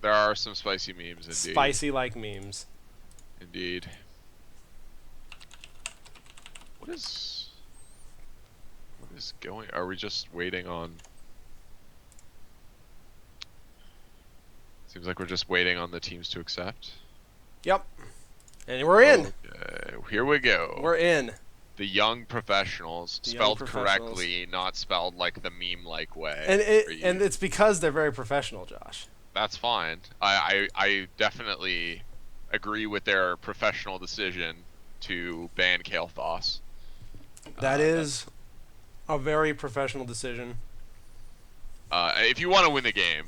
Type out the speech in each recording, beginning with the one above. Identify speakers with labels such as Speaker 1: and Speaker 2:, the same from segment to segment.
Speaker 1: There are some spicy memes, indeed.
Speaker 2: Spicy like memes.
Speaker 1: Indeed. What is what is going? Are we just waiting on? Seems like we're just waiting on the teams to accept.
Speaker 2: Yep. And we're in.
Speaker 1: Okay, here we go.
Speaker 2: We're in.
Speaker 1: The Young Professionals,
Speaker 2: The Young
Speaker 1: spelled
Speaker 2: Professionals.
Speaker 1: correctly, not spelled like the meme-like way.
Speaker 2: And it's because they're very professional, Josh.
Speaker 1: That's fine. I definitely agree with their professional decision to ban Kael'thas.
Speaker 2: That is a very professional decision.
Speaker 1: If you want to win the game,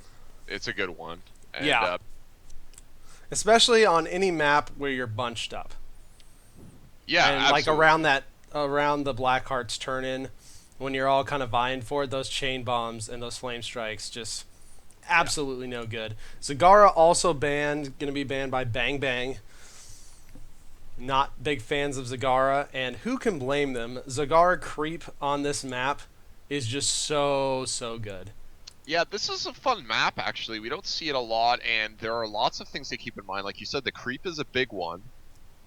Speaker 1: it's a good one. And,
Speaker 2: Yeah. Especially on any map where you're bunched up.
Speaker 1: Yeah,
Speaker 2: And
Speaker 1: absolutely.
Speaker 2: like around the Blackheart's turn in, when you're all kind of vying for it, those chain bombs and those flame strikes just absolutely no good. Zagara also banned, gonna be banned by Bang Bang. Not big fans of Zagara, and who can blame them? Zagara creep on this map is just so good.
Speaker 1: Yeah, this is a fun map, actually. We don't see it a lot, and there are lots of things to keep in mind. Like you said, the creep is a big one.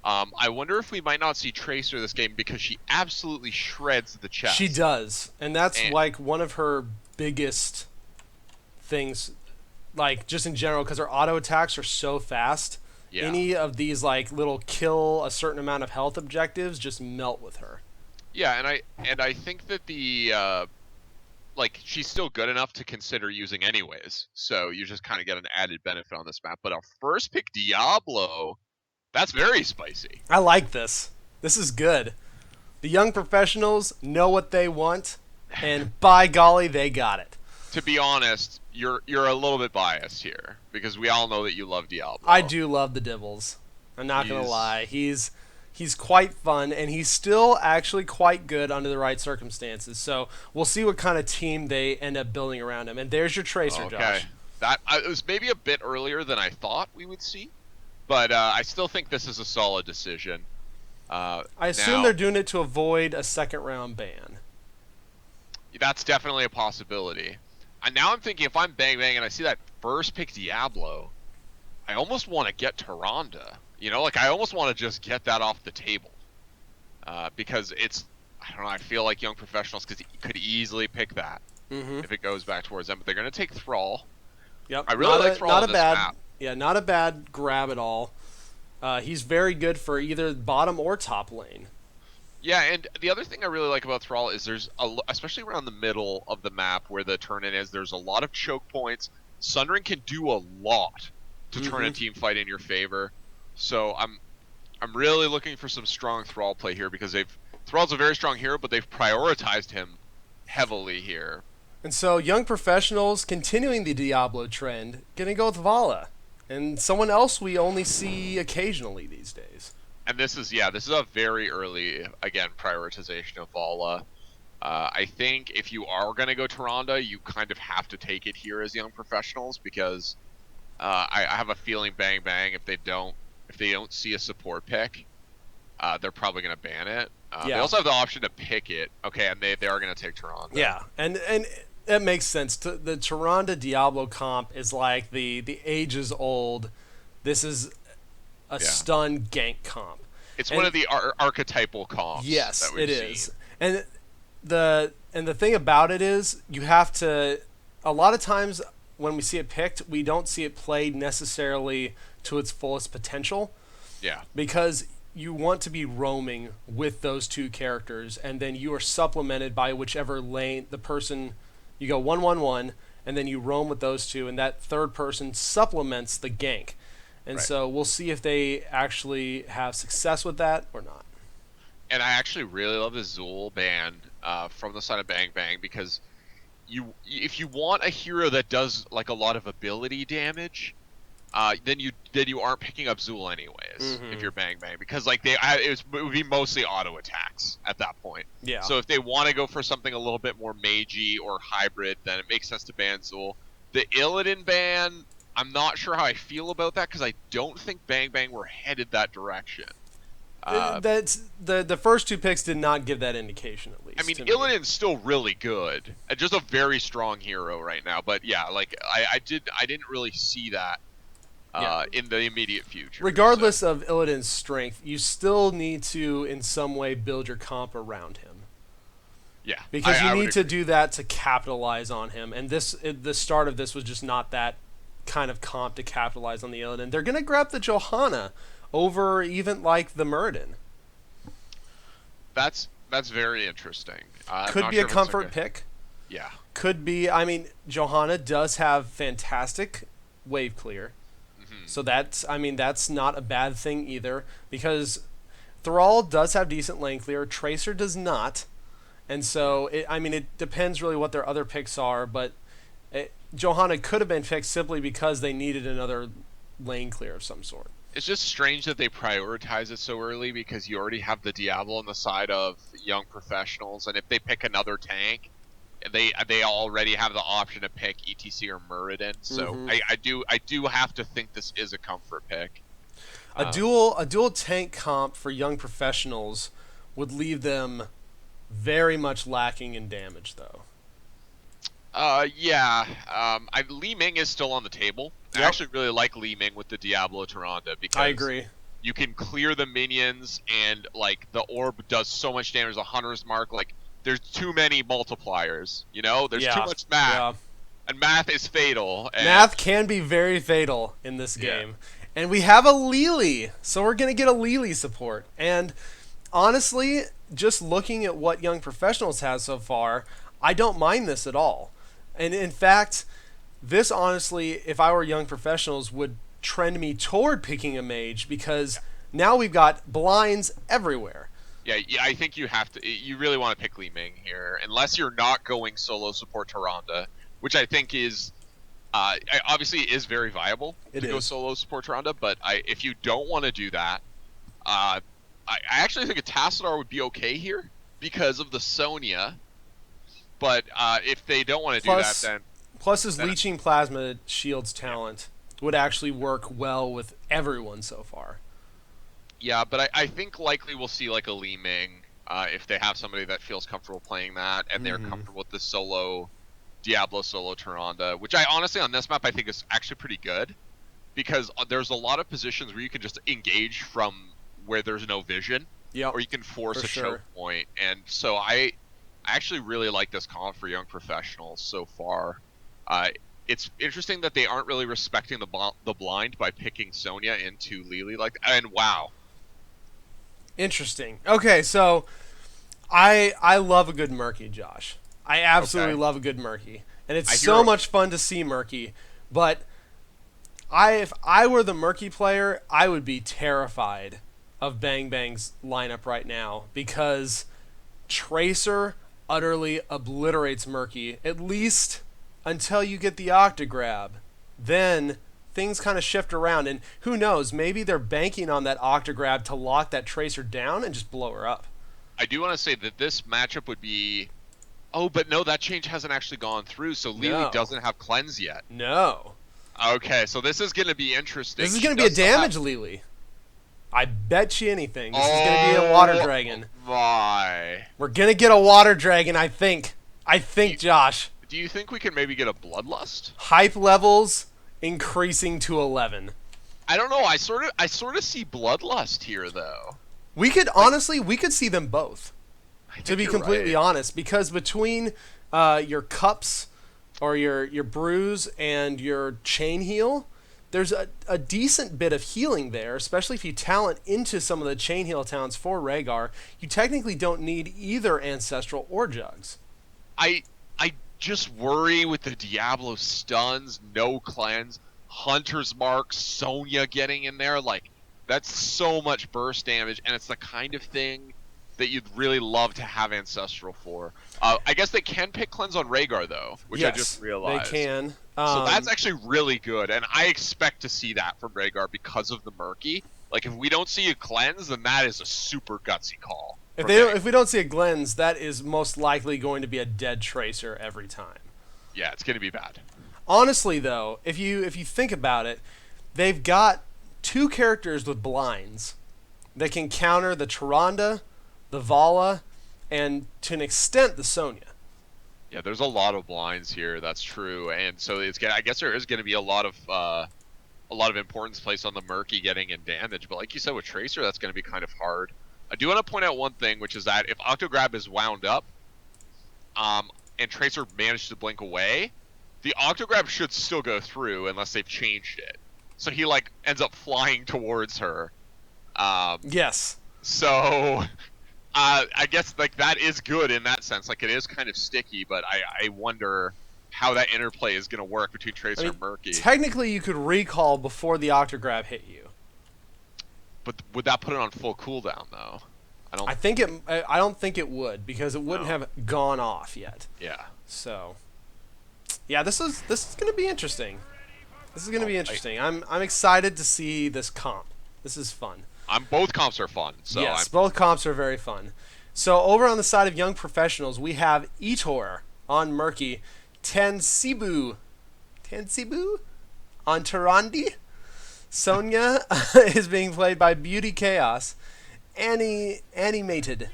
Speaker 1: I wonder if we might not see Tracer this game because she absolutely shreds the chest.
Speaker 2: She does, and that's
Speaker 1: And-
Speaker 2: like one of her biggest things, like just in general, because her auto attacks are so fast.
Speaker 1: Yeah.
Speaker 2: Any of these like little kill a certain amount of health objectives just melt with her.
Speaker 1: Yeah, and I think that the like she's still good enough to consider using anyways. So you just kind of get an added benefit on this map. But our first pick, Diablo, that's very spicy.
Speaker 2: I like this. This is good. The young professionals know what they want, and by golly, they got it.
Speaker 1: To be honest, you're a little bit biased here because we all know that you love Diablo.
Speaker 2: I do love the Dibbles. I'm not gonna
Speaker 1: He's-
Speaker 2: lie. He's quite fun, and he's still actually quite good under the right circumstances. So we'll see what kind of team they end up building around him. And there's your Tracer,
Speaker 1: Okay.
Speaker 2: Josh.
Speaker 1: That it was maybe a bit earlier than I thought we would see, but I still think this is a solid decision.
Speaker 2: I assume
Speaker 1: now,
Speaker 2: they're doing it to avoid a second round ban.
Speaker 1: that's definitely a possibility. And now I'm thinking if I'm Bang Bang and I see that first pick Diablo, I almost want to get Tyrande. You know, like I almost want to just get that off the table because it's I don't know. I feel like Young Professionals could easily pick that
Speaker 2: Mm-hmm.
Speaker 1: if it goes back towards them, but they're going to take Thrall.
Speaker 2: Yep.
Speaker 1: I really like Thrall
Speaker 2: not
Speaker 1: on
Speaker 2: a
Speaker 1: this
Speaker 2: bad,
Speaker 1: map.
Speaker 2: Yeah, not a bad grab at all. He's very good for either bottom or top lane.
Speaker 1: Yeah, and the other thing I really like about Thrall is especially around the middle of the map where the turn-in is, there's a lot of choke points. Sundering can do a lot to turn a team fight in your favor. So I'm really looking for some strong Thrall play here because Thrall's a very strong hero, but they've prioritized him heavily here.
Speaker 2: And so young professionals continuing the Diablo trend, gonna go with Vala. And someone else we only see occasionally these days.
Speaker 1: And this is a very early, again, prioritization of Vala. I think if you are going to go Tyrande, you kind of have to take it here as Young Professionals because I have a feeling Bang Bang, if they don't see a support pick, they're probably going to ban it. They
Speaker 2: Yeah.
Speaker 1: also have the option to pick it. Okay, and they are going to take Tyrande.
Speaker 2: Yeah, and that makes sense. The Tyrande Diablo comp is like the ages old. This is a stun gank comp.
Speaker 1: It's
Speaker 2: And-
Speaker 1: one of the archetypal comps.
Speaker 2: Yes,
Speaker 1: that we've
Speaker 2: it
Speaker 1: seen.
Speaker 2: is. And the thing about it is you have to. A lot of times when we see it picked, we don't see it played necessarily to its fullest potential
Speaker 1: Yeah.
Speaker 2: because you want to be roaming with those two characters, and then you are supplemented by whichever lane the person. You go 1-1-1, and then you roam with those two, and that third person supplements the gank. And
Speaker 1: Right.
Speaker 2: so we'll see if they actually have success with that or not.
Speaker 1: And I actually really love the Zul ban from the side of Bang Bang because if you want a hero that does like a lot of ability damage, then you aren't picking up Zul anyways if you're Bang Bang because like it would be mostly auto attacks at that point.
Speaker 2: Yeah.
Speaker 1: So if they want to go for something a little bit more magey or hybrid, then it makes sense to ban Zul. The Illidan ban, I'm not sure how I feel about that because I don't think Bang Bang were headed that direction.
Speaker 2: That's the first two picks did not give that indication at least.
Speaker 1: I mean,
Speaker 2: to me.
Speaker 1: Illidan's still really good, just a very strong hero right now. But yeah, like I didn't really see that.
Speaker 2: Yeah.
Speaker 1: in the immediate future.
Speaker 2: Regardless of Illidan's strength, you still need to, in some way, build your comp around him.
Speaker 1: Yeah,
Speaker 2: Because you
Speaker 1: I would
Speaker 2: need to
Speaker 1: agree.
Speaker 2: do that to capitalize on him. And the start of this was just not that kind of comp to capitalize on the Illidan. They're going to grab the Johanna over even like the Muradin.
Speaker 1: That's very interesting. I'm
Speaker 2: Could
Speaker 1: not
Speaker 2: be a
Speaker 1: sure if it's
Speaker 2: comfort pick.
Speaker 1: yeah.
Speaker 2: Could be. I mean, Johanna does have fantastic wave clear.
Speaker 1: Hmm.
Speaker 2: So that's not a bad thing either, because Thrall does have decent lane clear, Tracer does not, and so it depends really what their other picks are, but Johanna could have been picked simply because they needed another lane clear of some sort.
Speaker 1: It's just strange that they prioritize it so early because you already have the Diablo on the side of young professionals, and if they pick another tank, they already have the option to pick ETC or Muradin. So
Speaker 2: Mhm.
Speaker 1: I do have to think this is a comfort pick.
Speaker 2: A
Speaker 1: Um,
Speaker 2: dual tank comp for young professionals would leave them very much lacking in damage, though.
Speaker 1: yeah. Li Ming is still on the table. I
Speaker 2: Yep,
Speaker 1: actually really like Li Ming with the Diablo Tyrande
Speaker 2: I
Speaker 1: because
Speaker 2: agree.
Speaker 1: you can clear the minions and like the orb does so much damage. The hunter's mark, like there's too many multipliers. You know, there's too
Speaker 2: Yeah,
Speaker 1: much math,
Speaker 2: yeah.
Speaker 1: and math is fatal. And
Speaker 2: Math can be very fatal in this
Speaker 1: yeah,
Speaker 2: game. And we have a Lily, so we're going to get a Lily support. And honestly, just looking at what Young Professionals has so far, I don't mind this at all. And in fact, this honestly, if I were Young Professionals, would trend me toward picking a mage because now we've got blinds everywhere.
Speaker 1: yeah, I think you have to. You really want to pick Li Ming here, unless you're not going solo support Tyrande, which I think is obviously is very viable
Speaker 2: It
Speaker 1: to go
Speaker 2: is.
Speaker 1: solo support Tyrande. But if you don't want to do that, I actually think a Tassadar would be okay here because of the Sonya. But if they don't want to do that,
Speaker 2: Plus,
Speaker 1: then
Speaker 2: plus his
Speaker 1: then
Speaker 2: leeching plasma shields
Speaker 1: yeah,
Speaker 2: talent would actually work well with everyone so far.
Speaker 1: yeah. But I think likely we'll see like a Li Ming if they have somebody that feels comfortable playing that and they're
Speaker 2: Hmm.
Speaker 1: comfortable with the solo Diablo solo Tyrande, which I honestly on this map I think is actually pretty good because there's a lot of positions where you can just engage from where there's no vision,
Speaker 2: Yep,
Speaker 1: or you can
Speaker 2: for
Speaker 1: force a choke
Speaker 2: sure.
Speaker 1: point, and so I actually really like this comp for young professionals so far. Uh, it's interesting that they aren't really respecting the blind by picking Sonya into Lily like, and wow,
Speaker 2: Interesting. Okay, so I love a good Murky, Josh. I absolutely
Speaker 1: okay,
Speaker 2: love a good Murky, and it's
Speaker 1: I
Speaker 2: so
Speaker 1: hear
Speaker 2: much fun to see Murky. But if I were the Murky player, I would be terrified of Bang Bang's lineup right now because Tracer utterly obliterates Murky, at least until you get the Octograb. Then things kind of shift around, and who knows, maybe they're banking on that Octograb to lock that Tracer down and just blow her up.
Speaker 1: I do want to say that this matchup would be. Oh, but no, that change hasn't actually gone through, so Lily
Speaker 2: No.
Speaker 1: doesn't have cleanse yet.
Speaker 2: No.
Speaker 1: Okay, so this is going to be interesting.
Speaker 2: This is
Speaker 1: She
Speaker 2: going to be a
Speaker 1: does still have.
Speaker 2: damage Lily. I bet you anything. This is going to be a water
Speaker 1: Oh
Speaker 2: dragon.
Speaker 1: my!
Speaker 2: We're going to get a water dragon, I think. I
Speaker 1: Do you,
Speaker 2: think, Josh.
Speaker 1: do you think we can maybe get a bloodlust?
Speaker 2: Hype levels increasing to 11.
Speaker 1: I don't know. I sort of see bloodlust here though.
Speaker 2: We could
Speaker 1: Like
Speaker 2: honestly, we could see them both.
Speaker 1: I
Speaker 2: To
Speaker 1: think
Speaker 2: be
Speaker 1: you're
Speaker 2: completely
Speaker 1: right.
Speaker 2: honest, because between your cups or your brews and your chain heal, there's a decent bit of healing there, especially if you talent into some of the chain heal talents for Rhaegar. You technically don't need either ancestral or jugs.
Speaker 1: I just worry with the Diablo stuns, no cleanse, Hunter's Mark, Sonya getting in there. Like that's so much burst damage, and it's the kind of thing that you'd really love to have ancestral for. I guess they can pick cleanse on Rhaegar though, which I just
Speaker 2: Yes, they
Speaker 1: realized.
Speaker 2: can.
Speaker 1: So that's actually really good, and I expect to see that from Rhaegar because of the Murky. Like, if we don't see a cleanse, then that is a super gutsy call
Speaker 2: If
Speaker 1: from
Speaker 2: they don't,
Speaker 1: Bang.
Speaker 2: if we don't see a Glenn's, that is most likely going to be a dead Tracer every time.
Speaker 1: Yeah, it's going to be bad.
Speaker 2: Honestly, though, if you think about it, they've got two characters with blinds that can counter the Tyrande, the Vala, and to an extent the Sonya.
Speaker 1: Yeah, there's a lot of blinds here, that's true, and so I guess there is going to be a lot of a lot of importance placed on the Murky getting in damage, but like you said with Tracer, that's going to be kind of hard. I do want to point out one thing, which is that if Octograb is wound up, and Tracer managed to blink away, the Octograb should still go through unless they've changed it. So he like ends up flying towards her.
Speaker 2: Yes.
Speaker 1: So I guess like that is good in that sense. Like it is kind of sticky, but I wonder how that interplay is going to work between Tracer and Murky.
Speaker 2: Technically, you could recall before the Octograb hit you.
Speaker 1: But would that put it on full cooldown though?
Speaker 2: I don't think it would, because it wouldn't have gone off yet.
Speaker 1: Yeah.
Speaker 2: So, yeah, this is going to be interesting. This is going to be interesting. I'm excited to see this comp. This is fun.
Speaker 1: Both comps are fun. So
Speaker 2: yes, both comps are very fun. So over on the side of Young Professionals, we have Etor on Murky, Tansibu on Tyrande. Sonya is being played by Beauty Chaos. Animated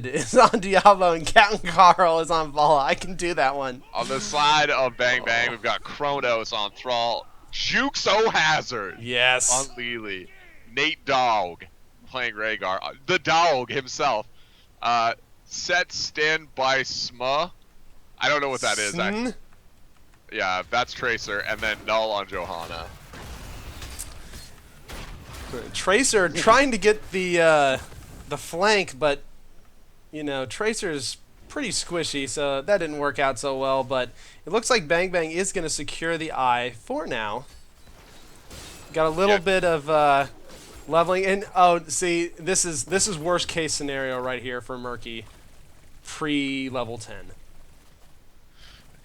Speaker 2: is on Diablo, and Captain Carl is on Vala. I can do that one.
Speaker 1: On the side of Bang Bang, we've got Kronos on Thrall, Jukes O'Hazard
Speaker 2: yes
Speaker 1: on Lily, Nate Dogg playing Rhaegar, the Dog himself, Set Stand by Sma. I don't know what that is. Actually. Yeah, that's Tracer, and then Null on Johanna.
Speaker 2: Tracer trying to get the flank, but you know, Tracer's pretty squishy, so that didn't work out so well. But it looks like Bang Bang is going to secure the eye for now. Got a little bit of leveling, and oh, see, this is worst case scenario right here for Murky. Pre-level 10.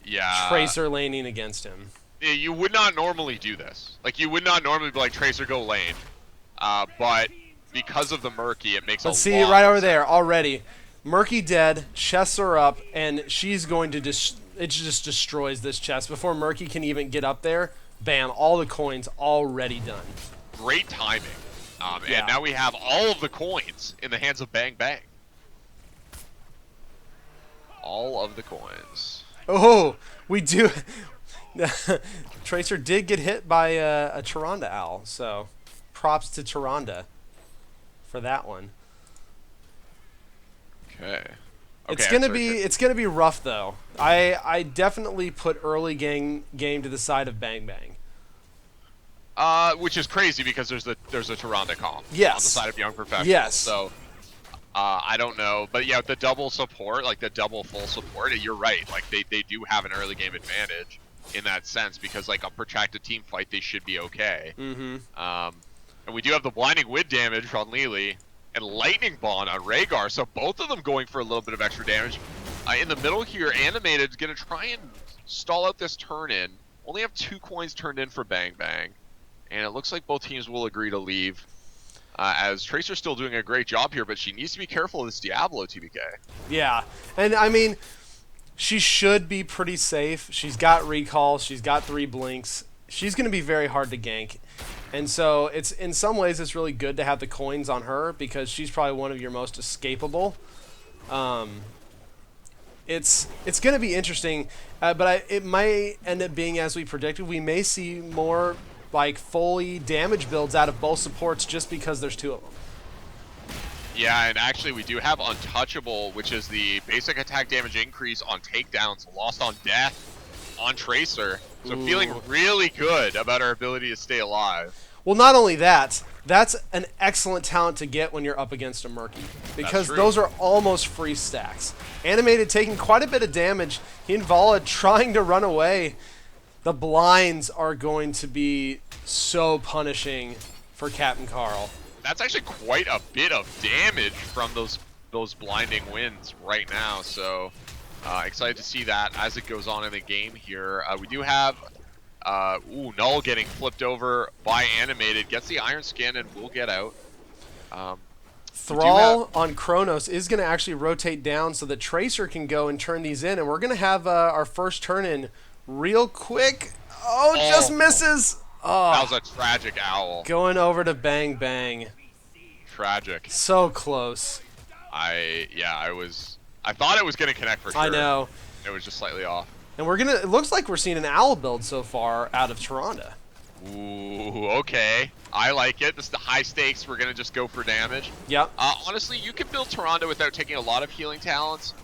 Speaker 1: Yeah.
Speaker 2: Tracer laning against him.
Speaker 1: You would not normally do this. Like, you would not normally be like, Tracer, go lane. But because of the Murky, it makes a lot of sense.
Speaker 2: Let's see, right over there, already. Murky dead, chests are up, and she's going to it just destroys this chest. Before Murky can even get up there, bam, all the coins already done.
Speaker 1: Great timing. And now we have all of the coins in the hands of Bang Bang. All of the coins.
Speaker 2: Oh, we do. Tracer did get hit by a Tyrande owl, so props to Tyrande for that one.
Speaker 1: Okay.
Speaker 2: It's gonna be rough though. I definitely put early game to the side of Bang Bang.
Speaker 1: Which is crazy because there's a Tyrande comp on the side of Young Professionals.
Speaker 2: Yes.
Speaker 1: So I don't know, but yeah, with the double support, like the double full support, you're right. Like they do have an early game advantage in that sense because like a protracted team fight, they should be okay.
Speaker 2: Mm-hmm.
Speaker 1: And we do have the blinding wind damage on Lily and lightning bond on Rhaegar, so both of them going for a little bit of extra damage. In the middle here, Animated's gonna try and stall out this turn in. Only have 2 coins turned in for Bang Bang, and it looks like both teams will agree to leave. As Tracer's still doing a great job here, but she needs to be careful of this Diablo TBK.
Speaker 2: Yeah, and I mean, she should be pretty safe. She's got recall, she's got 3 blinks. She's going to be very hard to gank. And so it's in some ways it's really good to have the coins on her because she's probably one of your most escapable. It's going to be interesting, but it might end up being as we predicted. We may see more like fully damage builds out of both supports just because there's 2 of them.
Speaker 1: Yeah, and actually we do have Untouchable, which is the basic attack damage increase on takedowns, lost on death on Tracer. So feeling really good about our ability to stay alive.
Speaker 2: Well, not only that, that's an excellent talent to get when you're up against a Murky. Because those are almost free stacks. Animated taking quite a bit of damage. He and Vala trying to run away. The blinds are going to be so punishing for Captain Carl.
Speaker 1: That's actually quite a bit of damage from those blinding winds right now. So excited to see that as it goes on in the game here. We do have Null getting flipped over by Animated, gets the Iron Skin and will get out.
Speaker 2: Thrall on Kronos is going to actually rotate down so that Tracer can go and turn these in, and we're going to have our first turn in real quick. Oh, just misses. Oh,
Speaker 1: that was a tragic owl.
Speaker 2: Going over to Bang Bang.
Speaker 1: Tragic.
Speaker 2: So close.
Speaker 1: I thought it was going to connect for sure.
Speaker 2: I know.
Speaker 1: It was just slightly off.
Speaker 2: And it looks like we're seeing an owl build so far out of Tyrande.
Speaker 1: Ooh, okay. I like it. This is the high stakes. We're gonna just go for damage.
Speaker 2: Yep.
Speaker 1: Honestly, you can build Tyrande without taking a lot of healing talents.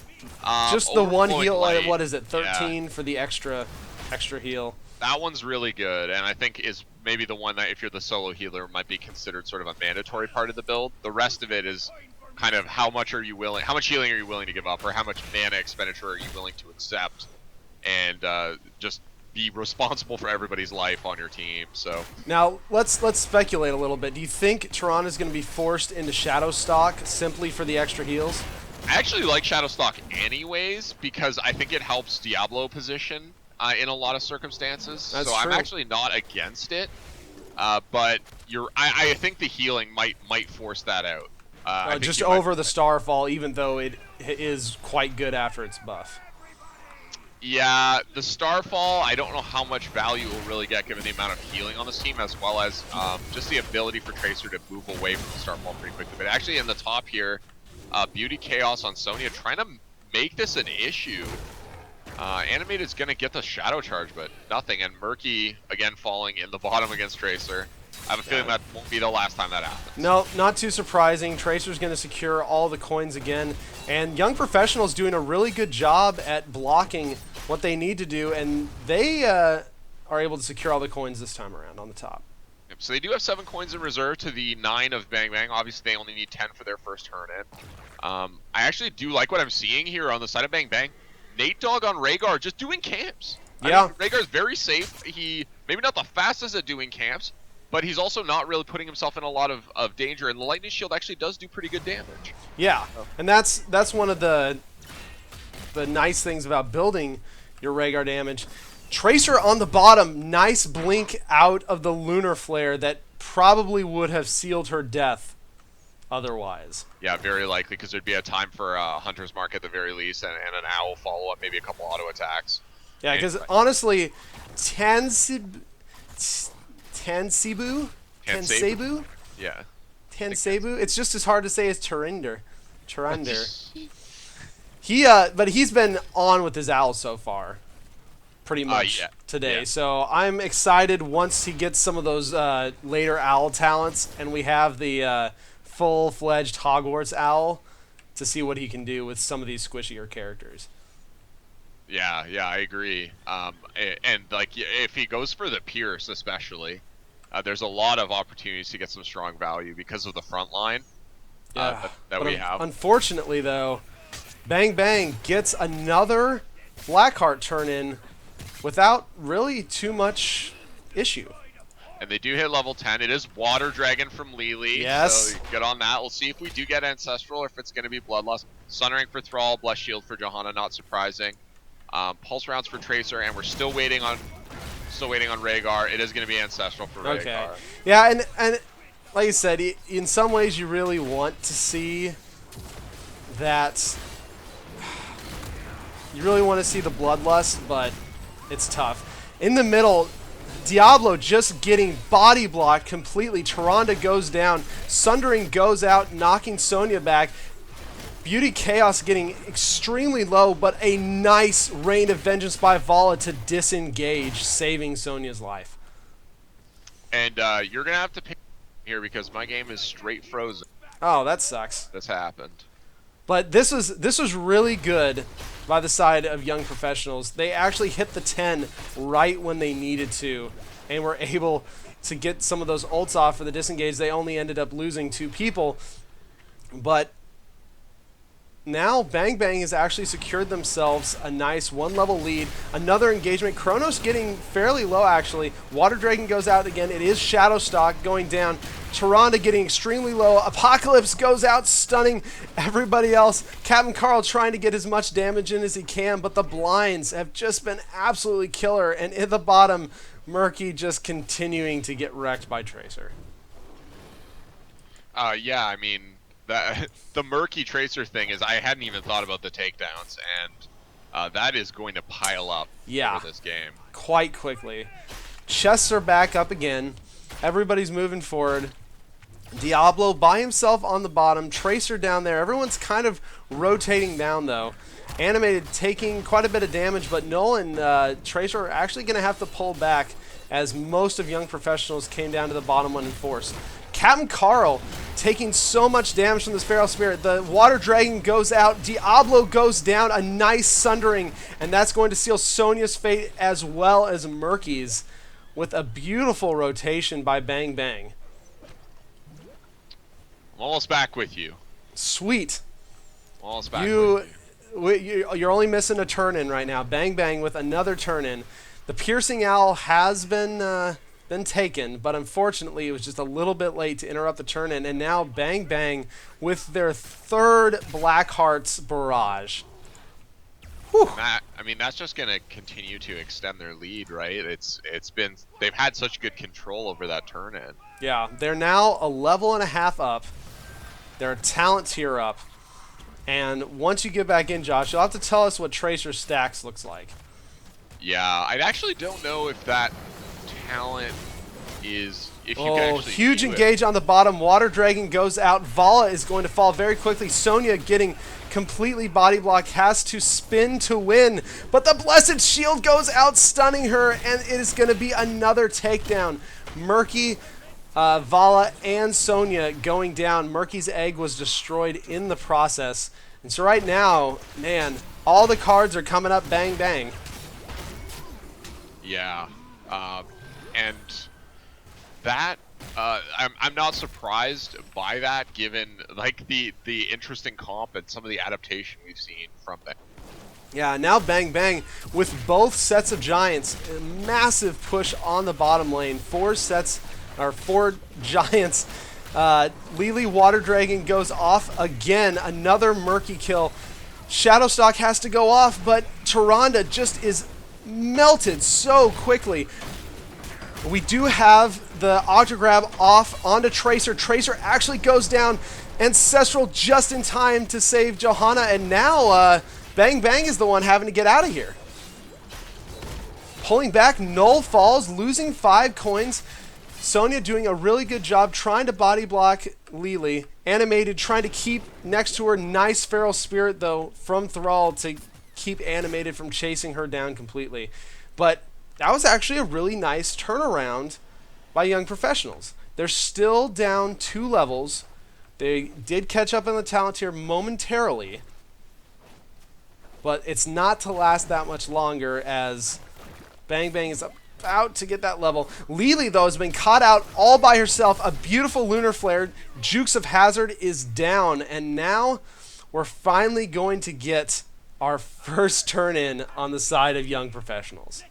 Speaker 2: Just the one heal.
Speaker 1: Light,
Speaker 2: What is it? 13
Speaker 1: yeah.
Speaker 2: for the extra heal.
Speaker 1: That one's really good, and I think is maybe the one that, if you're the solo healer, might be considered sort of a mandatory part of the build. The rest of it is kind of how much healing are you willing to give up, or how much mana expenditure are you willing to accept, and just be responsible for everybody's life on your team. So
Speaker 2: now let's speculate a little bit. Do you think Tyrande is going to be forced into Shadow Stalk simply for the extra heals?
Speaker 1: I actually like Shadowstalk anyways, because I think it helps Diablo position in a lot of circumstances.
Speaker 2: That's
Speaker 1: so
Speaker 2: true.
Speaker 1: I'm actually not against it. But I think the healing might force that out.
Speaker 2: Just over the Starfall, even though it is quite good after its buff.
Speaker 1: Yeah, the Starfall, I don't know how much value it will really get given the amount of healing on this team, as well as just the ability for Tracer to move away from the Starfall pretty quickly. But actually in the top here, Beauty Chaos on Sonya trying to make this an issue. Animated's going to get the Shadow Charge, but nothing. And Murky, again, falling in the bottom against Tracer. I have a feeling that won't be the last time that happens.
Speaker 2: No, not too surprising. Tracer's going to secure all the coins again. And Young Professionals doing a really good job at blocking what they need to do. And they are able to secure all the coins this time around on the top.
Speaker 1: Yep, so they do have 7 coins in reserve to the 9 of Bang Bang. Obviously, they only need 10 for their first turn in. I actually do like what I'm seeing here on the side of Bang Bang. Nate Dogg on Rehgar just doing camps.
Speaker 2: Yeah.
Speaker 1: I mean, Rhaegar's very safe. He maybe not the fastest at doing camps, but he's also not really putting himself in a lot of danger. And the Lightning Shield actually does do pretty good damage.
Speaker 2: Yeah, and that's one of the nice things about building your Rehgar damage. Tracer on the bottom, nice blink out of the Lunar Flare that probably would have sealed her death otherwise.
Speaker 1: Yeah, very likely, because there'd be a time for a Hunter's Mark at the very least, and an Owl follow-up, maybe a couple auto attacks.
Speaker 2: Yeah, because honestly, Tansebu?
Speaker 1: Yeah.
Speaker 2: Tansebu? It's just as hard to say as Tyrande. But he's been on with his Owl so far. Pretty much today.
Speaker 1: Yeah.
Speaker 2: So I'm excited once he gets some of those later Owl talents, and we have the full-fledged Hogwarts Owl to see what he can do with some of these squishier characters.
Speaker 1: Yeah, I agree. And like, if he goes for the Pierce especially, there's a lot of opportunities to get some strong value because of the front line that we have.
Speaker 2: Unfortunately, though, Bang Bang gets another Blackheart turn-in without really too much issue.
Speaker 1: And they do hit level 10. It is Water Dragon from Lili.
Speaker 2: Yes.
Speaker 1: So get on that. We'll see if we do get Ancestral or if it's going to be Bloodlust. Sunring for Thrall, Blessed Shield for Johanna, not surprising. Pulse Rounds for Tracer, and we're still waiting on Rehgar. It is going to be Ancestral for Rehgar.
Speaker 2: Okay. Yeah, and like you said, in some ways you really want to see that. You really want to see the Bloodlust, but it's tough. In the middle, Diablo just getting body blocked completely. Tyrande goes down. Sundering goes out, knocking Sonya back. Beauty Chaos getting extremely low, but a nice Rain of Vengeance by Vala to disengage, saving Sonya's life.
Speaker 1: And you're going to have to pick here because my game is straight frozen.
Speaker 2: Oh, that sucks.
Speaker 1: This happened.
Speaker 2: But this was really good by the side of Young Professionals. They actually hit the 10 right when they needed to, and were able to get some of those ults off for the disengage. They only ended up losing 2 people, but now Bang Bang has actually secured themselves a nice 1-level lead. Another engagement. Chronos getting fairly low, actually. Water Dragon goes out again. It is Shadowstalk going down. Tyrande getting extremely low. Apocalypse goes out, stunning everybody else. Captain Carl trying to get as much damage in as he can, but the blinds have just been absolutely killer. And at the bottom, Murky just continuing to get wrecked by Tracer.
Speaker 1: Yeah, I mean, the Murky Tracer thing is I hadn't even thought about the takedowns, and that is going to pile up for this game.
Speaker 2: Quite quickly. Chests are back up again. Everybody's moving forward. Diablo by himself on the bottom, Tracer down there. Everyone's kind of rotating down, though. Animated taking quite a bit of damage, but Nolan, Tracer are actually going to have to pull back as most of Young Professionals came down to the bottom one in force. Captain Carl taking so much damage from this Feral Spirit. The Water Dragon goes out. Diablo goes down. A nice Sundering, and that's going to seal Sonia's fate as well as Murky's with a beautiful rotation by Bang Bang.
Speaker 1: I'm almost back with you.
Speaker 2: Sweet.
Speaker 1: Almost back with you.
Speaker 2: You're only missing a turn-in right now. Bang Bang with another turn-in. The Piercing Owl has been taken, but unfortunately it was just a little bit late to interrupt the turn-in, and now Bang Bang with their third Blackheart's Barrage. Whew.
Speaker 1: Matt, I mean, that's just going to continue to extend their lead, right? They've had such good control over that turn-in.
Speaker 2: Yeah, they're now a level and a half up. They're a talent tier up. And once you get back in, Josh, you'll have to tell us what Tracer Stacks looks like.
Speaker 1: Yeah, I actually don't know if that talent is... If you can actually
Speaker 2: huge engage on the bottom. Water Dragon goes out. Vala is going to fall very quickly. Sonya getting completely body blocked, has to spin to win. But the Blessed Shield goes out, stunning her, and it is going to be another takedown. Murky, Vala, and Sonya going down. Murky's egg was destroyed in the process. And so right now, man, all the cards are coming up Bang Bang.
Speaker 1: Yeah, and that I'm not surprised by that, given like the interesting comp and some of the adaptation we've seen from them.
Speaker 2: Yeah, now Bang Bang with both sets of Giants, a massive push on the bottom lane. Four Giants. Lily Water Dragon goes off again, another Murky kill. Shadowstalk has to go off, but Tyrande just is melted so quickly. We do have the Octograb off onto Tracer. Tracer actually goes down. Ancestral just in time to save Johanna, and now Bang Bang is the one having to get out of here. Pulling back, Null falls, losing 5 coins. Sonya doing a really good job trying to body block Lily. Animated trying to keep next to her. Nice Feral Spirit, though, from Thrall to keep Animated from chasing her down completely. But that was actually a really nice turnaround by Young Professionals. They're still down 2 levels. They did catch up in the talent tier momentarily, but it's not to last that much longer as Bang Bang is about to get that level. Lily, though, has been caught out all by herself. A beautiful Lunar Flare. Jukes of Hazard is down, and now we're finally going to get our first turn-in on the side of Young Professionals.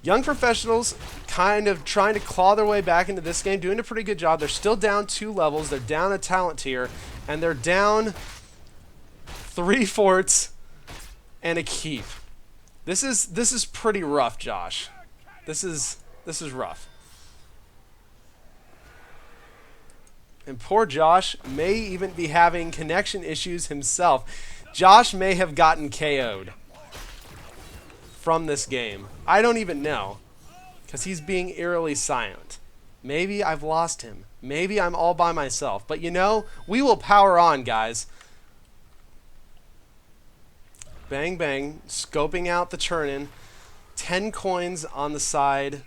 Speaker 2: Young Professionals kind of trying to claw their way back into this game, doing a pretty good job. They're still down 2 levels. They're down a talent tier, and they're down 3 forts and a keep. This is pretty rough, Josh. This is rough. And poor Josh may even be having connection issues himself. Josh may have gotten KO'd from this game. I don't even know, because he's being eerily silent. Maybe I've lost him. Maybe I'm all by myself. But you know, we will power on, guys. Bang Bang, scoping out the turn-in. 10 coins on the side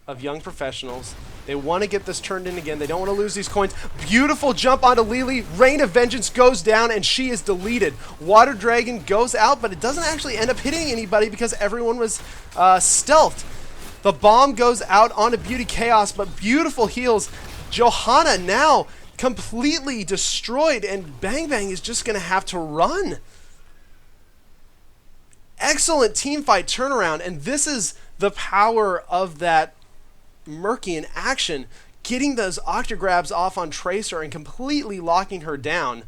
Speaker 2: of Young Professionals. They want to get this turned in again. They don't want to lose these coins. Beautiful jump onto Lily. Rain of Vengeance goes down, and she is deleted. Water Dragon goes out, but it doesn't actually end up hitting anybody because everyone was stealthed. The bomb goes out onto Beauty Chaos, but beautiful heals. Johanna now completely destroyed, and Bang Bang is just going to have to run. Excellent team fight turnaround, and this is the power of that Murky in action, getting those Octograbs off on Tracer and completely locking her down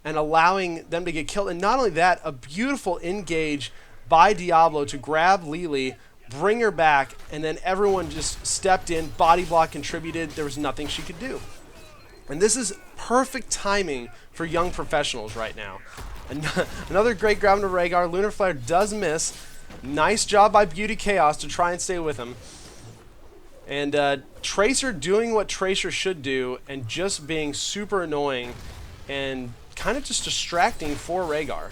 Speaker 2: and allowing them to get killed. And not only that, a beautiful engage by Diablo to grab Lily, bring her back, and then everyone just stepped in, body block contributed. There was nothing she could do. And this is perfect timing for Young Professionals right now. Another great grab into Rhaegar. Lunar Flare does miss. Nice job by Beauty Chaos to try and stay with him. And Tracer doing what Tracer should do and just being super annoying and kind of just distracting for Rhaegar.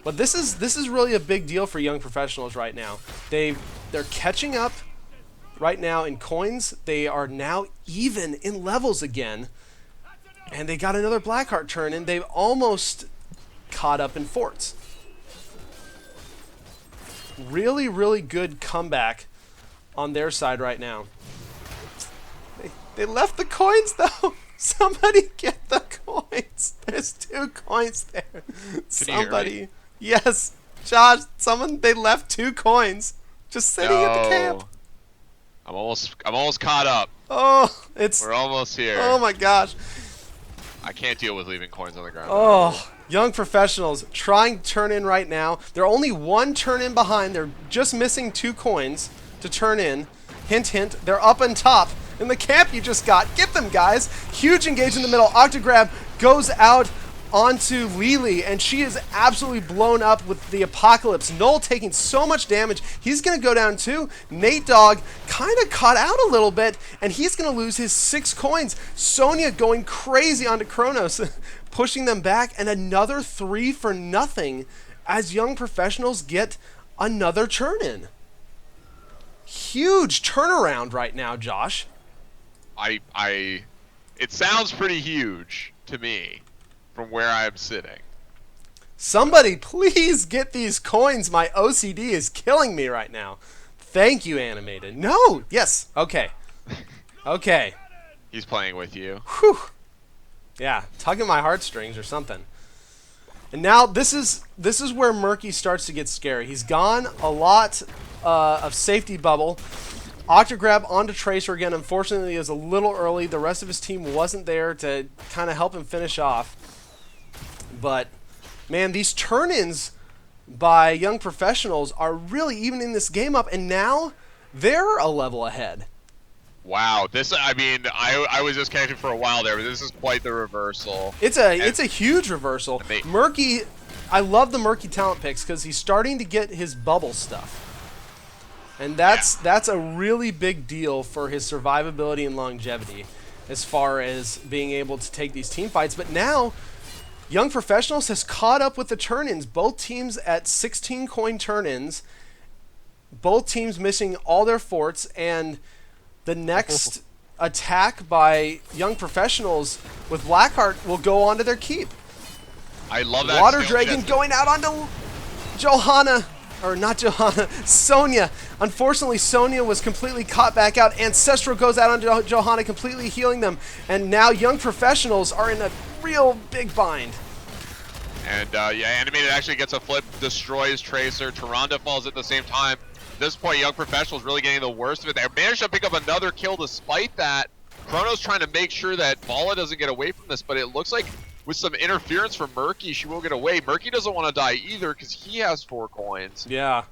Speaker 2: But this is really a big deal for Young Professionals right now. They're catching up right now in coins. They are now even in levels again. And they got another Blackheart turn in. They've almost caught up in forts. Really, really good comeback on their side right now. They left the coins though. Somebody get the coins. There's 2 coins there. Somebody. Yes. Josh, they left 2 coins just sitting at the camp.
Speaker 1: I'm almost caught up.
Speaker 2: Oh,
Speaker 1: we're almost here.
Speaker 2: Oh my gosh.
Speaker 1: I can't deal with leaving coins on the ground.
Speaker 2: Oh, Young Professionals trying to turn in right now. They're only 1 turn in behind. They're just missing 2 coins to turn in. Hint, hint. They're up on top in the camp you just got. Get them, guys. Huge engage in the middle. Octograb goes out onto Lily, and she is absolutely blown up with the Apocalypse. Null taking so much damage. He's going to go down too. Nate Dogg kind of caught out a little bit, and he's going to lose his 6 coins. Sonya going crazy onto Kronos, pushing them back, and another 3 for nothing as Young Professionals get another turn in. Huge turnaround right now, Josh.
Speaker 1: It sounds pretty huge to me from where I'm sitting.
Speaker 2: Somebody please get these coins. My OCD is killing me right now. Thank you, Animated. No. Yes. Okay. Okay.
Speaker 1: He's playing with you.
Speaker 2: Whew. Yeah, tugging my heartstrings or something. And now this is where Murky starts to get scary. He's gone a lot of safety bubble. Octograb onto Tracer again. Unfortunately, it was a little early. The rest of his team wasn't there to kind of help him finish off. But, man, these turn-ins by Young Professionals are really evening this game up, and now they're a level ahead.
Speaker 1: Wow, I was just connected for a while there, but this is quite the reversal.
Speaker 2: It's a huge reversal. Murky, I love the Murky talent picks because he's starting to get his bubble stuff. And that's a really big deal for his survivability and longevity as far as being able to take these team fights. But now, Young Professionals has caught up with the turn-ins. Both teams at 16 coin turn-ins. Both teams missing all their forts. And the next attack by Young Professionals with Blackheart will go onto their keep.
Speaker 1: I love that.
Speaker 2: Water Dragon going out onto Johanna. Or not Johanna, Sonya. Unfortunately, Sonya was completely caught back out. Ancestral goes out on Johanna, completely healing them. And now Young Professionals are in a real big bind.
Speaker 1: And yeah, Animated actually gets a flip, destroys Tracer. Tyrande falls at the same time. At this point, Young Professionals really getting the worst of it. They managed to pick up another kill despite that. Kronos trying to make sure that Vala doesn't get away from this, but it looks like with some interference from Murky, she will get away. Murky doesn't want to die either because he has 4 coins.
Speaker 2: Yeah.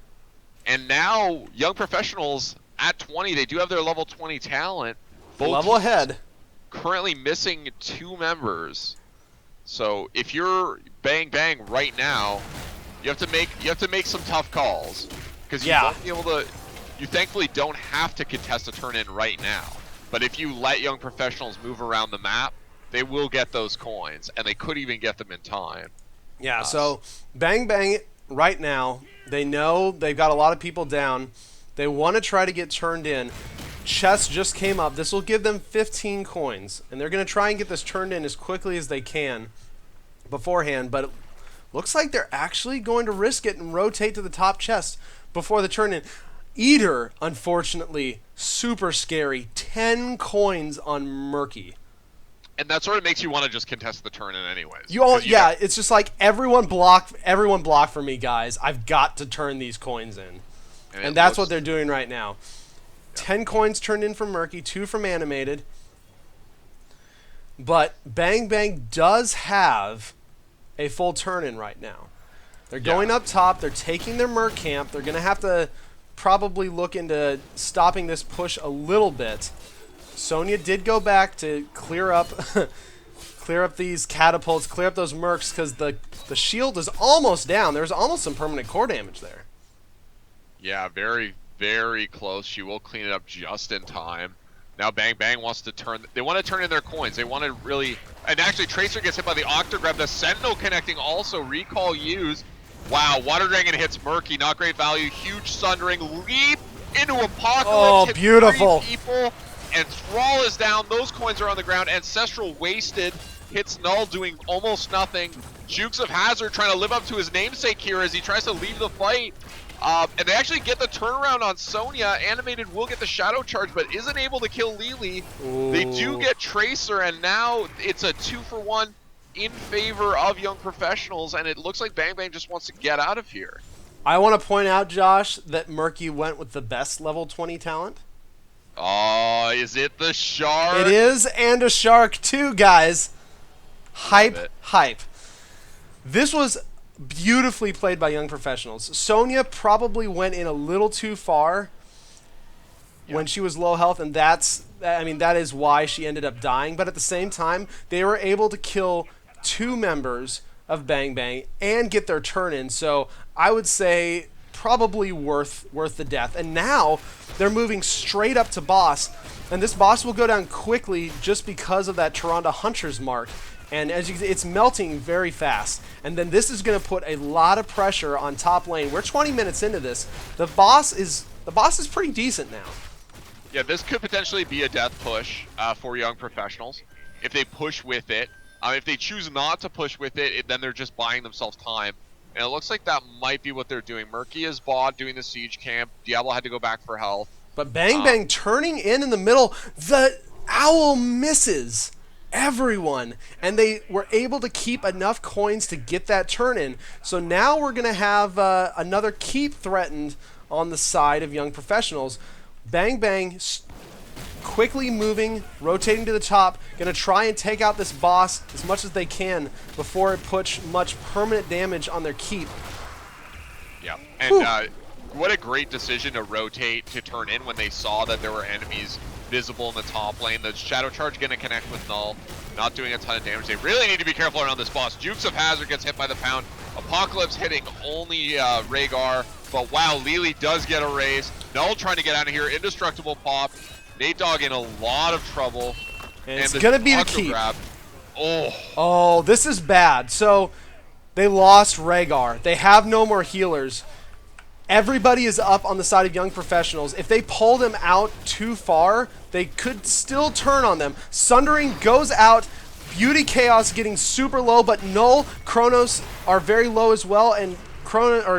Speaker 1: And now, Young Professionals at 20, they do have their level 20 talent.
Speaker 2: Both level ahead.
Speaker 1: Currently missing 2 members. So if you're Bang Bang right now, you have to make some tough calls because you won't be able to. You thankfully don't have to contest a turn in right now. But if you let Young Professionals move around the map, they will get those coins, and they could even get them in time.
Speaker 2: Yeah, so Bang Bang right now, they know they've got a lot of people down. They want to try to get turned in. Chess just came up. This will give them 15 coins, and they're going to try and get this turned in as quickly as they can beforehand, but it looks like they're actually going to risk it and rotate to the top chest before the turn in. Eater, unfortunately, super scary. 10 coins on Murky.
Speaker 1: And that sort of makes you want to just contest the turn in anyways.
Speaker 2: It's just like everyone block for me, guys. I've got to turn these coins in. And that's what they're doing right now. 10 coins turned in from Murky, 2 from Animated. But Bang Bang does have a full turn in right now. They're going up top, they're taking their Merc camp. They're gonna have to probably look into stopping this push a little bit. Sonya did go back to clear up these catapults, clear up those mercs, because the shield is almost down. There's almost some permanent core damage there.
Speaker 1: Yeah, very, very close. She will clean it up just in time. Now Bang Bang wants to turn. They want to turn in their coins. They want to really. And actually, Tracer gets hit by the Octograb. The Sentinel connecting also. Recall used. Wow, Water Dragon hits Murky. Not great value. Huge Sundering. Leap into Apocalypse.
Speaker 2: Oh,
Speaker 1: hit
Speaker 2: beautiful.
Speaker 1: 3 people. And Thrall is down. Those coins are on the ground. Ancestral wasted. Hits Null doing almost nothing. Jukes of Hazard trying to live up to his namesake here as he tries to leave the fight. And they actually get the turnaround on Sonya. Animated will get the Shadow Charge, but isn't able to kill Lily.
Speaker 2: Ooh.
Speaker 1: They do get Tracer, and now it's a 2-for-1 in favor of Young Professionals, and it looks like Bang Bang just wants to get out of here.
Speaker 2: I want to point out, Josh, that Murky went with the best level 20 talent.
Speaker 1: Oh, is it the Shark?
Speaker 2: It is, and a Shark too, guys. Hype, hype. This was beautifully played by Young Professionals. Sonya probably went in a little too far when she was low health, and that is why she ended up dying. But at the same time, they were able to kill 2 members of Bang Bang and get their turn in. So I would say probably worth the death. And now they're moving straight up to boss, and this boss will go down quickly just because of that Tyrande Hunter's mark. And as you can see, it's melting very fast. And then this is going to put a lot of pressure on top lane. We're 20 minutes into this. The boss is pretty decent now.
Speaker 1: Yeah, this could potentially be a death push for Young Professionals if they push with it. If they choose not to push with it, then they're just buying themselves time. And it looks like that might be what they're doing. Murky is bot doing the siege camp. Diablo had to go back for health.
Speaker 2: But Bang Bang turning in the middle. The owl misses everyone, and they were able to keep enough coins to get that turn in. So now we're going to have another keep threatened on the side of Young Professionals. Bang Bang quickly moving, rotating to the top, going to try and take out this boss as much as they can before it puts much permanent damage on their keep.
Speaker 1: Yeah, and what a great decision to rotate to turn in when they saw that there were enemies visible in the top lane. The Shadow Charge going to connect with Null, not doing a ton of damage. They really need to be careful around this boss. Jukes of Hazard gets hit by the pound. Apocalypse hitting only Rhaegar, but wow, Lily does get a raise. Null trying to get out of here. Indestructible pop. Nate Dogg in a lot of trouble.
Speaker 2: And it's going to be the keep.
Speaker 1: Grab.
Speaker 2: Oh, this is bad. So they lost Rhaegar. They have no more healers. Everybody is up on the side of Young Professionals. If they pull them out too far, they could still turn on them. Sundering goes out. Beauty Chaos getting super low, but Null, Chronos are very low as well, and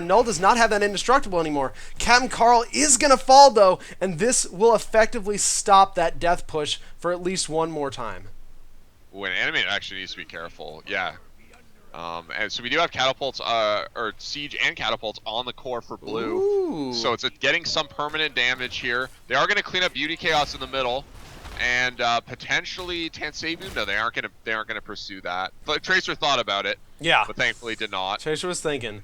Speaker 2: Null does not have that indestructible anymore. Captain Carl is going to fall, though, and this will effectively stop that death push for at least one more time.
Speaker 1: When Animated actually needs to be careful, yeah. And so we do have catapults, or siege and catapults on the core for blue.
Speaker 2: Ooh.
Speaker 1: So it's getting some permanent damage here. They are going to clean up Beauty Chaos in the middle, and potentially Tansebu. No, they aren't going to pursue that. But Tracer thought about it.
Speaker 2: Yeah,
Speaker 1: but thankfully did not.
Speaker 2: Tracer was thinking.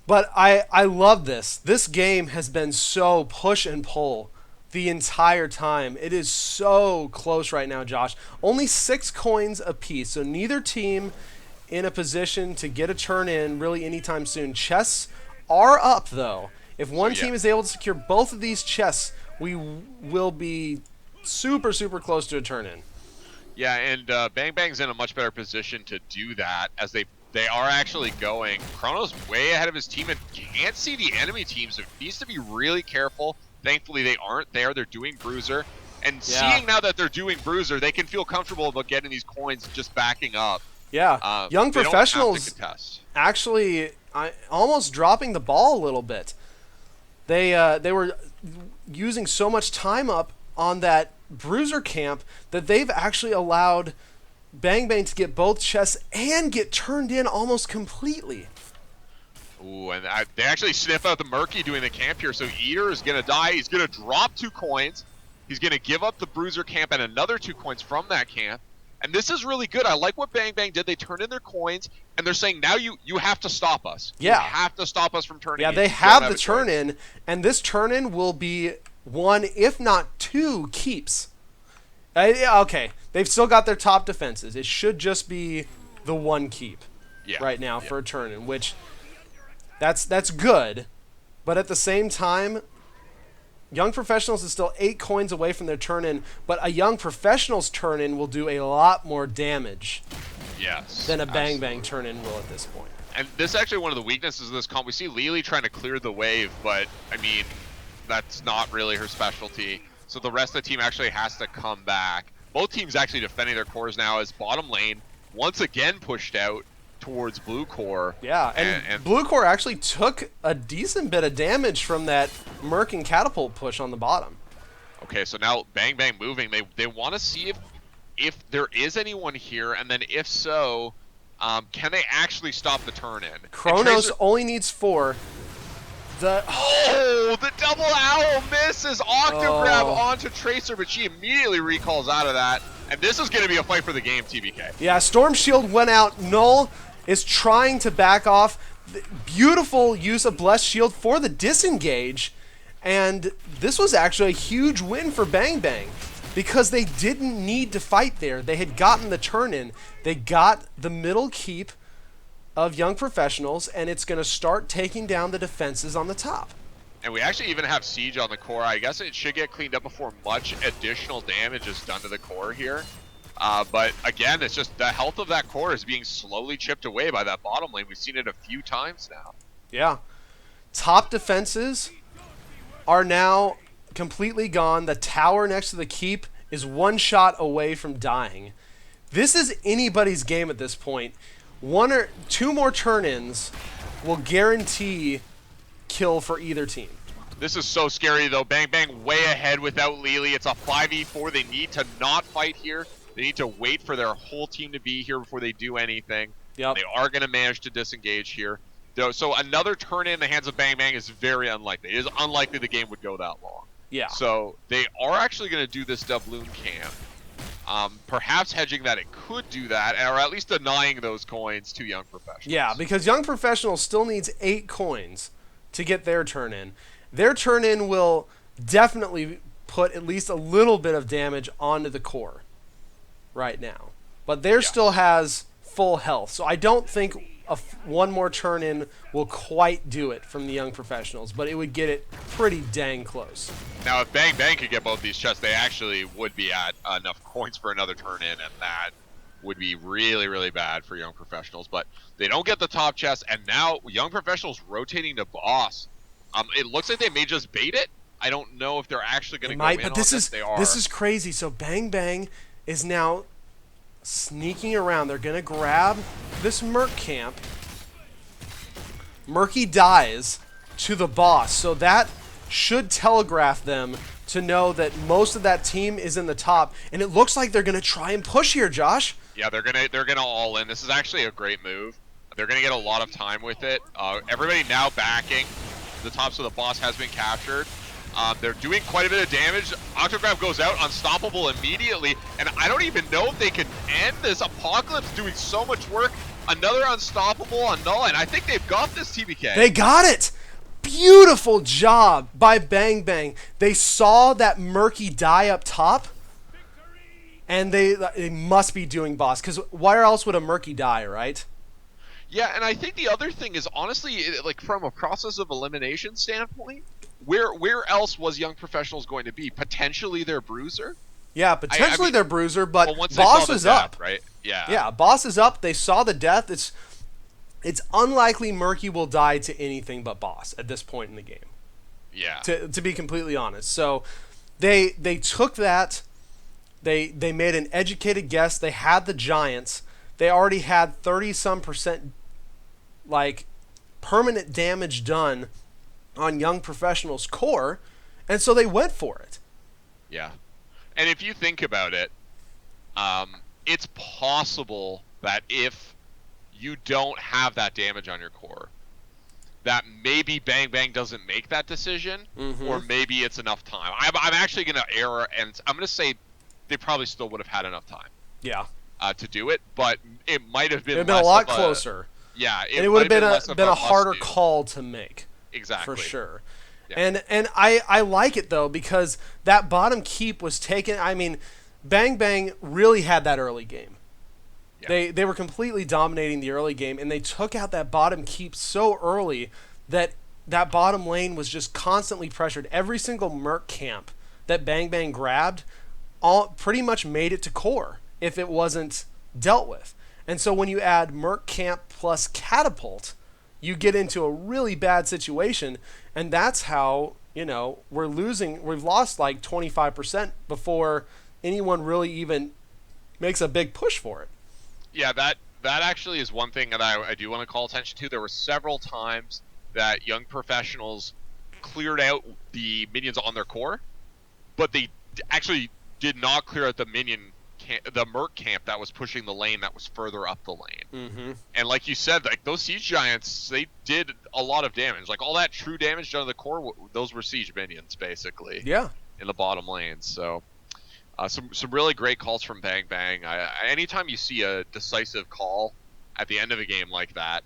Speaker 2: But I love this. This game has been so push and pull the entire time. It is so close right now, Josh. Only 6 coins apiece, so neither team in a position to get a turn in really anytime soon. Chests are up, though. If one team is able to secure both of these chests, we will be super, super close to a turn in.
Speaker 1: Yeah, and Bang Bang's in a much better position to do that as they are actually going. Chrono's way ahead of his team and can't see the enemy team, so needs to be really careful. Thankfully, they aren't there. They're doing Bruiser. And seeing now that they're doing Bruiser, they can feel comfortable about getting these coins just backing up.
Speaker 2: Yeah, Young Professionals actually almost dropping the ball a little bit. They were using so much time up on that Bruiser camp that they've actually allowed Bang Bang to get both chests and get turned in almost completely.
Speaker 1: Ooh, and they actually sniff out the Murky doing the camp here, so Eater is going to die. He's going to drop 2 coins. He's going to give up the Bruiser camp and another 2 coins from that camp. And this is really good. I like what Bang Bang did. They turned in their coins, and they're saying, now you have to stop us.
Speaker 2: Yeah.
Speaker 1: You have to stop us from turning in.
Speaker 2: Yeah, they have the turn-in, and this turn-in will be 1, if not 2, keeps. Okay, they've still got their top defenses. It should just be the 1 keep right now for a turn-in, which that's good. But at the same time, Young Professionals is still 8 coins away from their turn-in, but a Young Professionals turn-in will do a lot more damage
Speaker 1: Yes.
Speaker 2: than a Bang
Speaker 1: absolutely.
Speaker 2: Bang turn-in will at this point.
Speaker 1: And this is actually one of the weaknesses of this comp. We see Lily trying to clear the wave, but I mean, that's not really her specialty. So the rest of the team actually has to come back. Both teams actually defending their cores now as bottom lane once again pushed out towards blue core.
Speaker 2: Yeah, and Blue Core actually took a decent bit of damage from that Merc and Catapult push on the bottom.
Speaker 1: Okay, so now Bang Bang moving. They want to see if there is anyone here, and then if so, can they actually stop the turn in?
Speaker 2: Kronos only needs 4.
Speaker 1: Oh, the double owl misses Octograb
Speaker 2: Oh.
Speaker 1: onto Tracer, but she immediately recalls out of that. And this is going to be a fight for the game, TBK.
Speaker 2: Yeah, Storm Shield went out. Null is trying to back off. Beautiful use of Blessed Shield for the disengage. And this was actually a huge win for Bang Bang because they didn't need to fight there. They had gotten the turn in. They got the middle keep of Young Professionals, and it's going to start taking down the defenses on the top.
Speaker 1: And we actually even have Siege on the core. I guess it should get cleaned up before much additional damage is done to the core here. But again, it's just the health of that core is being slowly chipped away by that bottom lane. We've seen it a few times now.
Speaker 2: Yeah. Top defenses are now completely gone. The tower next to the keep is 1 shot away from dying. This is anybody's game at this point. 1 or 2 more turn-ins will guarantee kill for either team.
Speaker 1: This is so scary though. Bang Bang way ahead without Lily. It's a 5v4. They need to not fight here. They need to wait for their whole team to be here before they do anything.
Speaker 2: Yep.
Speaker 1: They are going to manage to disengage here. So another turn in the hands of Bang Bang is very unlikely. It is unlikely the game would go that long.
Speaker 2: Yeah.
Speaker 1: So they are actually going to do this doubloon camp. Perhaps hedging that it could do that, or at least denying those coins to Young Professionals.
Speaker 2: Yeah, because Young Professionals still needs 8 coins to get their turn in. Their turn in will definitely put at least a little bit of damage onto the core right now. But theirs still has full health. So I don't think one more turn in will quite do it from the Young Professionals, but it would get it pretty dang close.
Speaker 1: Now, if Bang Bang could get both these chests, they actually would be at enough coins for another turn in, and that would be really, really bad for Young Professionals. But they don't get the top chest, and now Young Professionals rotating to boss. It looks like they may just bait it. I don't know if they're actually going to go in
Speaker 2: But
Speaker 1: on
Speaker 2: this
Speaker 1: this.
Speaker 2: is
Speaker 1: They are.
Speaker 2: this is crazy. So Bang Bang is now sneaking around. They're gonna grab this Merc camp. Murky dies to the boss, so that should telegraph them to know that most of that team is in the top, and it looks like they're gonna try and push here, Josh.
Speaker 1: Yeah, they're gonna all in. This is actually a great move. They're gonna get a lot of time with it. Everybody now backing the top, so the boss has been captured. They're doing quite a bit of damage. Octograb goes out, unstoppable immediately, and I don't even know if they can end this. Apocalypse doing so much work. Another unstoppable on Null, and I think they've got this, TBK.
Speaker 2: They got it! Beautiful job by Bang Bang. They saw that Murky die up top, and they must be doing boss, because where else would a Murky die, right?
Speaker 1: Yeah, and I think the other thing is, honestly, like from a process of elimination standpoint, where else was Young Professionals going to be? Potentially their bruiser?
Speaker 2: Yeah, potentially
Speaker 1: I mean,
Speaker 2: their bruiser, but
Speaker 1: once they saw
Speaker 2: boss
Speaker 1: the
Speaker 2: is
Speaker 1: death,
Speaker 2: up.
Speaker 1: right? Yeah.
Speaker 2: Yeah, boss is up. They saw the death. It's unlikely Murky will die to anything but boss at this point in the game.
Speaker 1: Yeah.
Speaker 2: To be completely honest. So they took that. They made an educated guess. They had the Giants. They already had 30-some% like permanent damage done on Young Professionals' core, and so they went for it.
Speaker 1: Yeah. And if you think about it, it's possible that if you don't have that damage on your core, that maybe Bang Bang doesn't make that decision, or maybe it's enough time. I'm actually going to err, and I'm going to say they probably still would have had enough time.
Speaker 2: Yeah.
Speaker 1: To do it, but it might have been.
Speaker 2: It would have been a lot closer.
Speaker 1: Yeah,
Speaker 2: and it would have been a harder
Speaker 1: must-do.
Speaker 2: call to make.
Speaker 1: Exactly.
Speaker 2: For sure.
Speaker 1: Yeah.
Speaker 2: And I like it, though, because that bottom keep was taken. I mean, Bang Bang really had that early game. Yeah. They were completely dominating the early game, and they took out that bottom keep so early that that bottom lane was just constantly pressured. Every single Merc camp that Bang Bang grabbed all pretty much made it to core if it wasn't dealt with. And so when you add Merc camp plus catapult, you get into a really bad situation, and that's how, we've lost like 25% before anyone really even makes a big push for it.
Speaker 1: Yeah, that actually is one thing that I do want to call attention to. There were several times that young professionals cleared out the minions on their core, but they actually did not clear out the the Merc camp that was pushing the lane that was further up the lane.
Speaker 2: Mm-hmm.
Speaker 1: And like you said, like those siege giants, they did a lot of damage. Like all that true damage done to the core, those were siege minions basically.
Speaker 2: Yeah.
Speaker 1: In the bottom lanes. So some really great calls from Bang Bang. Anytime you see a decisive call at the end of a game like that,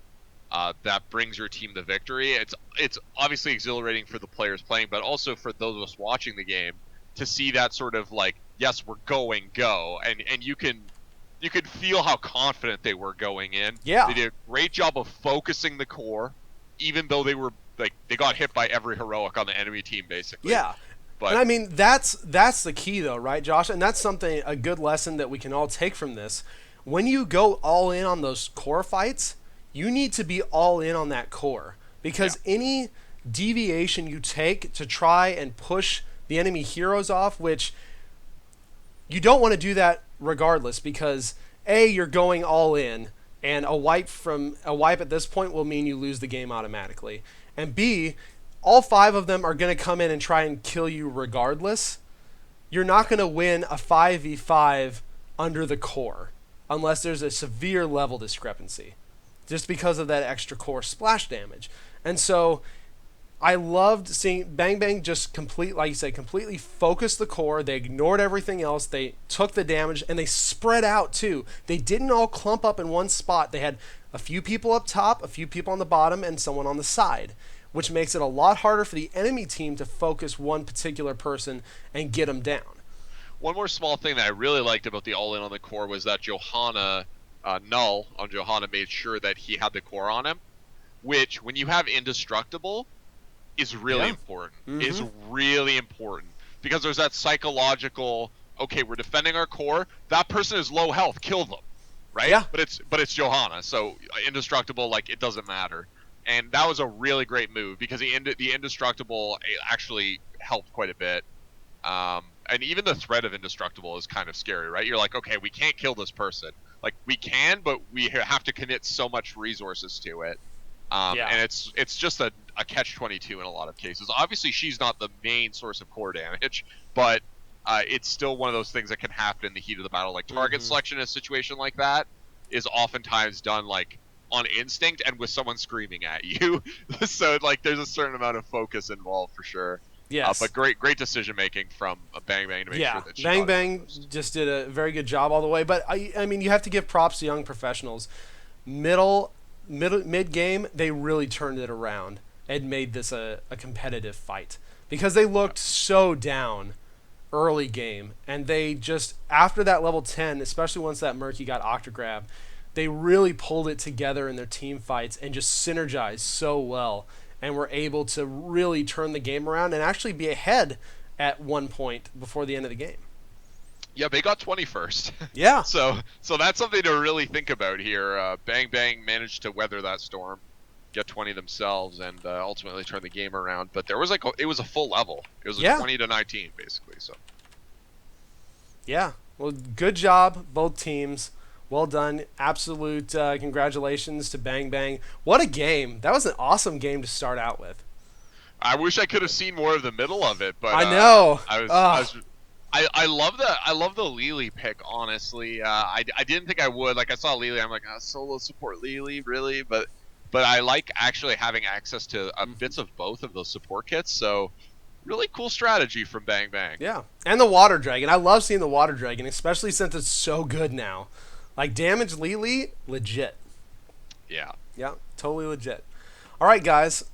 Speaker 1: that brings your team the victory. It's obviously exhilarating for the players playing, but also for those of us watching the game to see that sort of like, yes, we're going go, and you can feel how confident they were going in.
Speaker 2: Yeah,
Speaker 1: they did a great job of focusing the core, even though they were like they got hit by every heroic on the enemy team basically.
Speaker 2: Yeah. But, and I mean that's the key though, right, Josh? And that's a good lesson that we can all take from this. When you go all in on those core fights, you need to be all in on that core, because any deviation you take to try and push the enemy heroes off, which you don't want to do that regardless, because A, you're going all in, and a wipe at this point will mean you lose the game automatically. And B, all 5 of them are going to come in and try and kill you regardless. You're not going to win a 5v5 under the core unless there's a severe level discrepancy, just because of that extra core splash damage. And so I loved seeing Bang Bang just completely focus the core. They ignored everything else. They took the damage, and they spread out too. They didn't all clump up in one spot. They had a few people up top, a few people on the bottom, and someone on the side, which makes it a lot harder for the enemy team to focus one particular person and get them down.
Speaker 1: One more small thing that I really liked about the all-in on the core was that Johanna, Null on Johanna made sure that he had the core on him, which, when you have Indestructible, is really important.
Speaker 2: Mm-hmm.
Speaker 1: Is really important, because there's that psychological, okay, we're defending our core, that person is low health, kill them, right?
Speaker 2: Yeah.
Speaker 1: But it's Johanna, so Indestructible, like, it doesn't matter. And that was a really great move, because the Indestructible actually helped quite a bit. And even the threat of Indestructible is kind of scary, right? You're like, okay, we can't kill this person. Like, we can, but we have to commit so much resources to it. And it's just a catch-22 in a lot of cases. Obviously, she's not the main source of core damage, but it's still one of those things that can happen in the heat of the battle. Like, target selection in a situation like that is oftentimes done, like, on instinct and with someone screaming at you. So, like, there's a certain amount of focus involved for sure.
Speaker 2: Yes.
Speaker 1: But great decision making from Bang Bang to make sure that she
Speaker 2: Bang Bang just did a very good job all the way. But I mean, you have to give props to young professionals. Mid game, they really turned it around and made this a competitive fight, because they looked so down early game, and they just, after that level 10, especially once that Murky got Octograb, they really pulled it together in their team fights and just synergized so well, and were able to really turn the game around and actually be ahead at one point before the end of the game.
Speaker 1: Yeah, they got 21st.
Speaker 2: Yeah.
Speaker 1: So that's something to really think about here. Bang Bang managed to weather that storm, get 20 themselves, and ultimately turn the game around. But there was it was a full level. It was 20-19 basically. So.
Speaker 2: Yeah. Well, good job, both teams. Well done. Absolute congratulations to Bang Bang. What a game. That was an awesome game to start out with.
Speaker 1: I wish I could have seen more of the middle of it, but
Speaker 2: I know.
Speaker 1: I love the Lily pick, honestly. I didn't think I would. Like, I saw Lily, I'm like, solo support Lily, really? But I like actually having access to bits of both of those support kits, so really cool strategy from Bang Bang.
Speaker 2: Yeah. And the Water Dragon. I love seeing the Water Dragon, especially since it's so good now. Like, damage Lily, legit.
Speaker 1: Yeah.
Speaker 2: Yeah, totally legit. All right, guys.